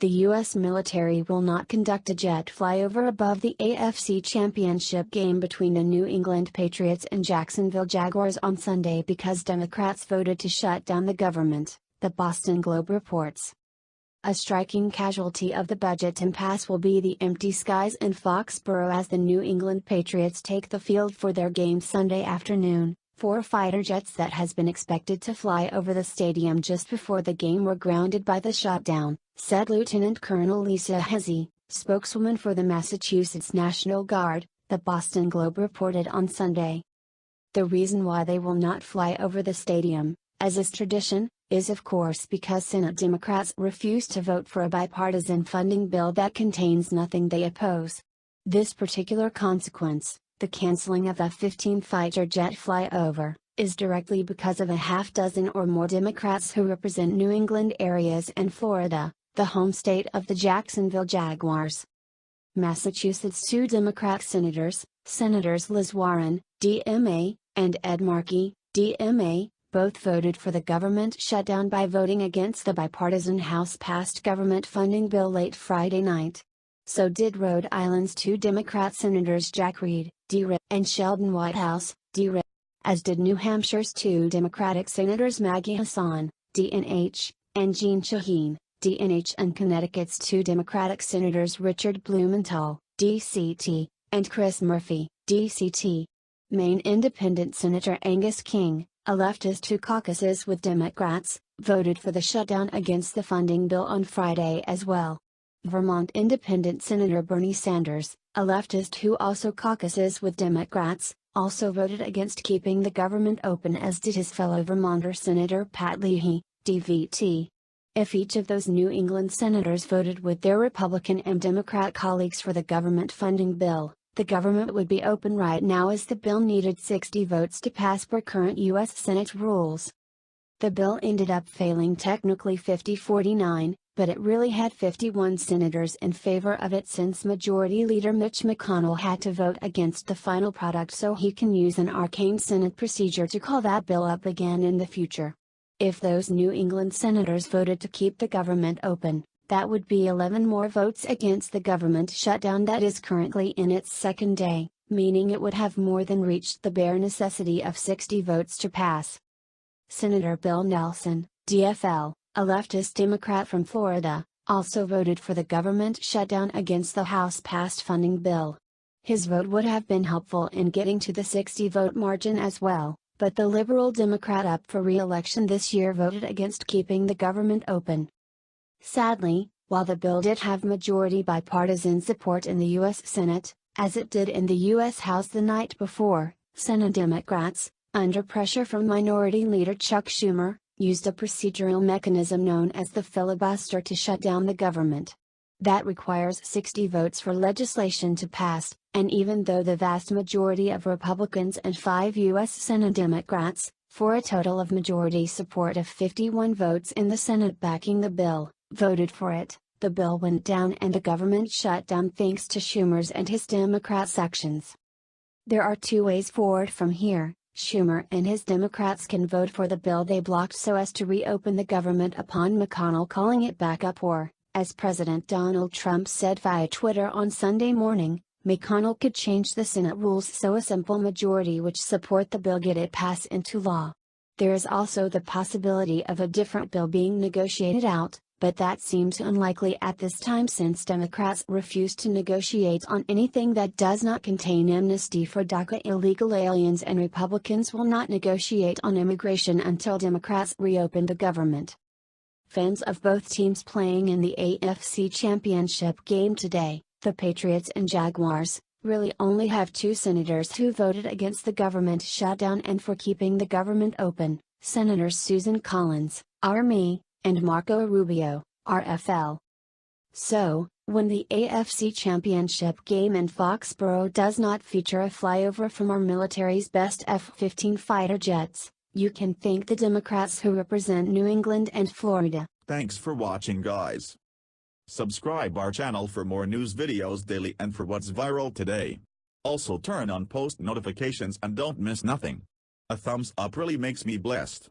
the U.S. military will not conduct a jet flyover above the AFC Championship game between the New England Patriots and Jacksonville Jaguars on Sunday because Democrats voted to shut down the government, the Boston Globe reports. A striking casualty of the budget impasse will be the empty skies in Foxborough as the New England Patriots take the field for their game Sunday afternoon. 4 fighter jets that has been expected to fly over the stadium just before the game were grounded by the shutdown, said Lieutenant Colonel Lisa Hezzy, spokeswoman for the Massachusetts National Guard, the Boston Globe reported on Sunday. The reason why they will not fly over the stadium, as is tradition, is of course because Senate Democrats refuse to vote for a bipartisan funding bill that contains nothing they oppose. This particular consequence, the canceling of a F-15 fighter jet flyover, is directly because of a half-dozen or more Democrats who represent New England areas and Florida, the home state of the Jacksonville Jaguars. Massachusetts 2 Democrat Senators Liz Warren, DMA, and Ed Markey, DMA, both voted for the government shutdown by voting against the bipartisan House-passed government funding bill late Friday night. So did Rhode Island's 2 Democrat Senators Jack Reed, D-Rip, and Sheldon Whitehouse, D-Rip, as did New Hampshire's 2 Democratic Senators Maggie Hassan, DNH, and Jeanne Shaheen, DNH, and Connecticut's 2 Democratic Senators Richard Blumenthal, DCT, and Chris Murphy, DCT. Maine Independent Senator Angus King, a leftist who caucuses with Democrats, voted for the shutdown against the funding bill on Friday as well. Vermont Independent Senator Bernie Sanders, a leftist who also caucuses with Democrats, also voted against keeping the government open, as did his fellow Vermonter Senator Pat Leahy, DVT. If each of those New England senators voted with their Republican and Democrat colleagues for the government funding bill, the government would be open right now, as the bill needed 60 votes to pass per current U.S. Senate rules. The bill ended up failing technically 50-49, but it really had 51 senators in favor of it, since Majority Leader Mitch McConnell had to vote against the final product so he can use an arcane Senate procedure to call that bill up again in the future. If those New England senators voted to keep the government open, that would be 11 more votes against the government shutdown that is currently in its second day, meaning it would have more than reached the bare necessity of 60 votes to pass. Senator Bill Nelson, DFL, a leftist Democrat from Florida, also voted for the government shutdown against the House-passed funding bill. His vote would have been helpful in getting to the 60-vote margin as well, but the liberal Democrat up for re-election this year voted against keeping the government open. Sadly, while the bill did have majority bipartisan support in the U.S. Senate, as it did in the U.S. House the night before, Senate Democrats, under pressure from Minority Leader Chuck Schumer, used a procedural mechanism known as the filibuster to shut down the government. That requires 60 votes for legislation to pass, and even though the vast majority of Republicans and 5 U.S. Senate Democrats, for a total of majority support of 51 votes in the Senate backing the bill, voted for it, the bill went down and the government shut down thanks to Schumer's and his Democrat sections. There are 2 ways forward from here. Schumer and his Democrats can vote for the bill they blocked so as to reopen the government upon McConnell calling it back up, or, as President Donald Trump said via Twitter on Sunday morning, McConnell could change the Senate rules so a simple majority which support the bill get it passed into law. There is also the possibility of a different bill being negotiated out, but that seems unlikely at this time since Democrats refuse to negotiate on anything that does not contain amnesty for DACA illegal aliens, and Republicans will not negotiate on immigration until Democrats reopen the government. Fans of both teams playing in the AFC Championship game today, the Patriots and Jaguars, really only have 2 senators who voted against the government shutdown and for keeping the government open, Senators Susan Collins, RME, and Marco Rubio, RFL. So, when the AFC Championship game in Foxborough does not feature a flyover from our military's best F-15 fighter jets, you can thank the Democrats who represent New England and Florida. Thanks for watching, guys. Subscribe our channel for more news videos daily and for what's viral today. Also turn on post notifications and don't miss nothing. A thumbs up really makes me blessed.